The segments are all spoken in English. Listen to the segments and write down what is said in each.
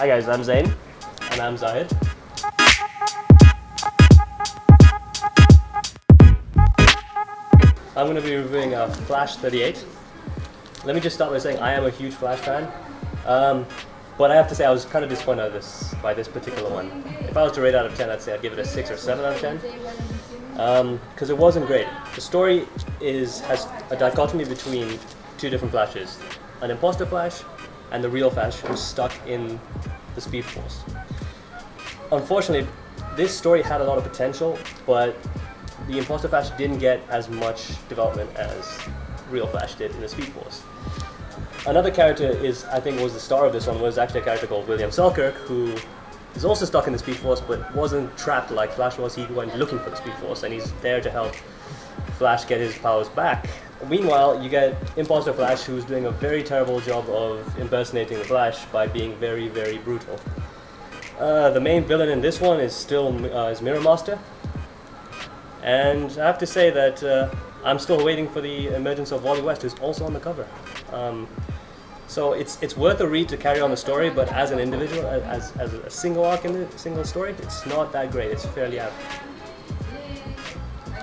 Hi guys, I'm Zain. And I'm Zahid. I'm going to be reviewing Flash 38. Let me just start by saying I am a huge Flash fan. But I have to say I was kind of disappointed by this particular one. If I was to rate out of 10, I'd say I'd give it a 6 or 7 out of 10. Because it wasn't great. The story has a dichotomy between two different Flashes. An imposter Flash and the real Flash who's stuck in the Speed Force. Unfortunately, this story had a lot of potential, but the imposter Flash didn't get as much development as real Flash did in the Speed Force. Another character I think was the star of this one, was actually a character called William Selkirk, who is also stuck in the Speed Force, but wasn't trapped like Flash was. He went looking for the Speed Force, and he's there to help Flash get his powers back. Meanwhile, you get Imposter Flash, who's doing a very terrible job of impersonating the Flash by being very, very brutal. The main villain in this one is still Mirror Master, and I have to say that I'm still waiting for the emergence of Wally West, who's also on the cover. So it's worth a read to carry on the story, but as an individual, as a single arc in the single story, it's not that great. It's fairly average.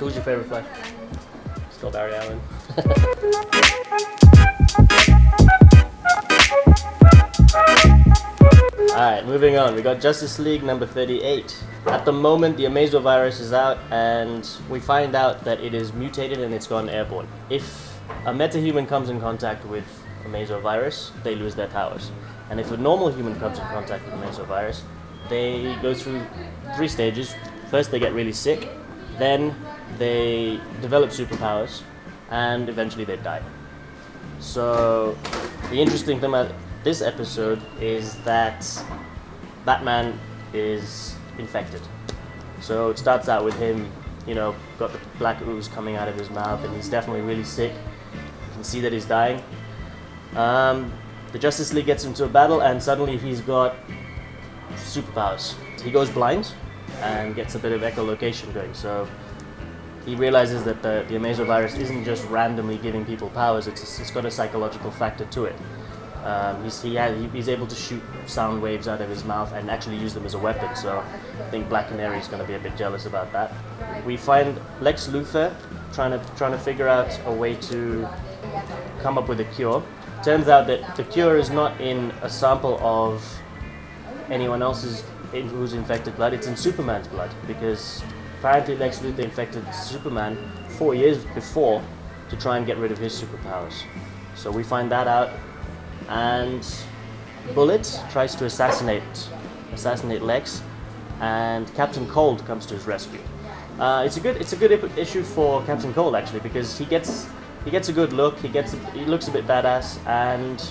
Who's your favorite Flash? Still Barry Allen. Alright, moving on. We got Justice League number 38. At the moment, the Amazo virus is out, and we find out that it is mutated and it's gone airborne. If a metahuman comes in contact with Amazo virus, they lose their powers. And if a normal human comes in contact with Amazo virus, they go through 3 stages. First, they get really sick, then they develop superpowers, and eventually they die. So, the interesting thing about this episode is that Batman is infected. So it starts out with him, got the black ooze coming out of his mouth, and he's definitely really sick. You can see that he's dying. The Justice League gets into a battle, and suddenly he's got superpowers. He goes blind and gets a bit of echolocation going. So he realizes that the Amazo virus isn't just randomly giving people powers, it's got a psychological factor to it. He's able to shoot sound waves out of his mouth and actually use them as a weapon, so I think Black Canary is going to be a bit jealous about that. We find Lex Luthor trying to figure out a way to come up with a cure. Turns out that the cure is not in a sample of anyone else's who's infected blood, it's in Superman's blood, because apparently Lex Luthor infected Superman 4 years before to try and get rid of his superpowers. So we find that out, and Bullet tries to assassinate Lex, and Captain Cold comes to his rescue. It's a good issue for Captain Cold, actually, because he gets a good look. He looks a bit badass, and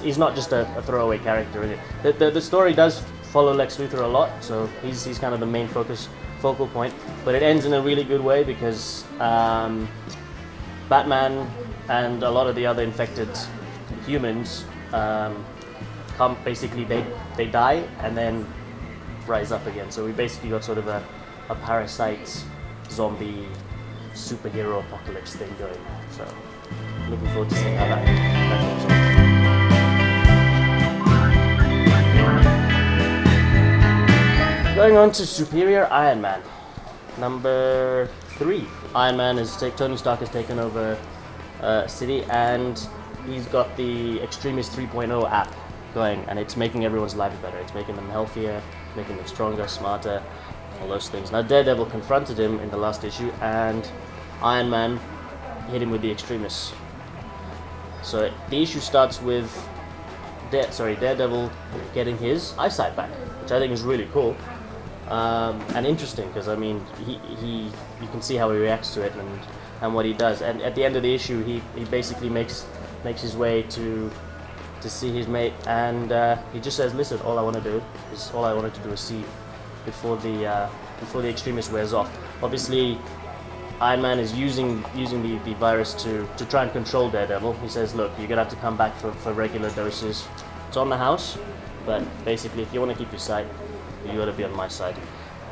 he's not just a throwaway character in it. The story does follow Lex Luthor a lot, so he's kind of the main focal point. But it ends in a really good way, because Batman and a lot of the other infected humans they die and then rise up again. So we basically got sort of a parasite zombie superhero apocalypse thing going. So looking forward to seeing how that goes on. Going on to Superior Iron Man number 3. Iron Man Tony Stark has taken over city, and he's got the Extremis 3.0 app going, and it's making everyone's lives better. It's making them healthier, making them stronger, smarter, all those things. Now Daredevil confronted him in the last issue, and Iron Man hit him with the Extremis. So the issue starts with Daredevil getting his eyesight back, which I think is really cool and interesting, because I mean you can see how he reacts to it and what he does. And at the end of the issue, he basically makes his way to see his mate, and he just says, "Listen, all I wanted to do is see before the Extremis wears off." Obviously, Iron Man is using the virus to try and control Daredevil. He says, "Look, you're gonna have to come back for regular doses. It's on the house, but basically, if you want to keep your sight, you got to be on my side."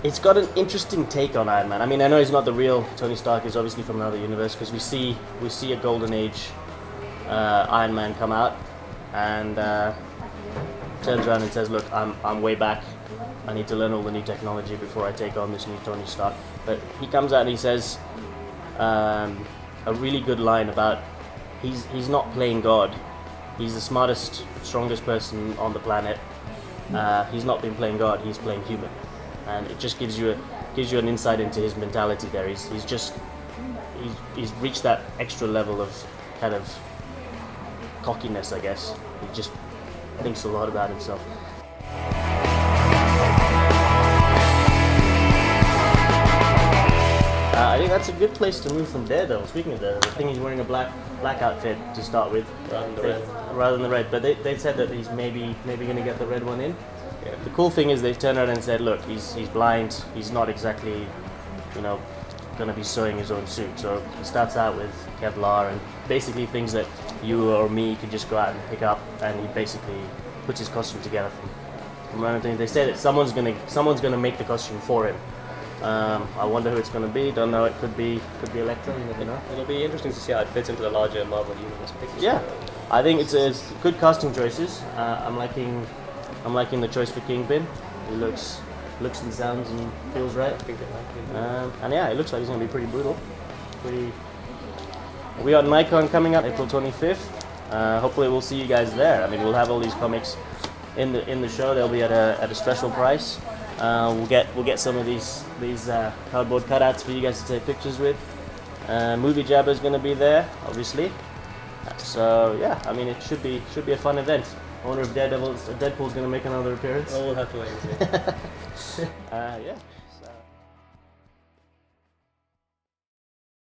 It's got an interesting take on Iron Man. I mean, I know he's not the real Tony Stark. He's obviously from another universe, because we see a Golden Age Iron Man come out, and turns around and says, "Look, I'm way back. I need to learn all the new technology before I take on this new Tony Stark." But he comes out and he says a really good line about he's not playing God. He's the smartest, strongest person on the planet. He's not been playing God. He's playing human, and it just gives you an insight into his mentality. There, he's reached that extra level of kind of cockiness, I guess. He just thinks a lot about himself. I think that's a good place to move from Daredevil. Speaking of Daredevil, I think he's wearing a black outfit to start with, rather than the red. But they said that he's maybe going to get the red one in. Yeah. The cool thing is they've turned around and said, look, he's blind. He's not exactly, going to be sewing his own suit. So he starts out with Kevlar and basically things that you or me could just go out and pick up, and he basically puts his costume together from random things. They say that someone's gonna make the costume for him. I wonder who it's going to be. Don't know. It could be Elektra. You never know. It'll be interesting to see how it fits into the larger Marvel universe pictures. Yeah, I think it's good casting choices. I'm liking the choice for Kingpin. He looks and sounds and feels right. And yeah, it looks like he's going to be pretty brutal. We got Nikon coming up April 25th. Hopefully we'll see you guys there. I mean, we'll have all these comics in the show. They'll be at a special price. We'll get some of these cardboard cutouts for you guys to take pictures with. Movie Jabber's going to be there, obviously. So yeah, I mean, it should be a fun event. I wonder if Deadpool's going to make another appearance. Oh, we'll have to wait and see. Yeah.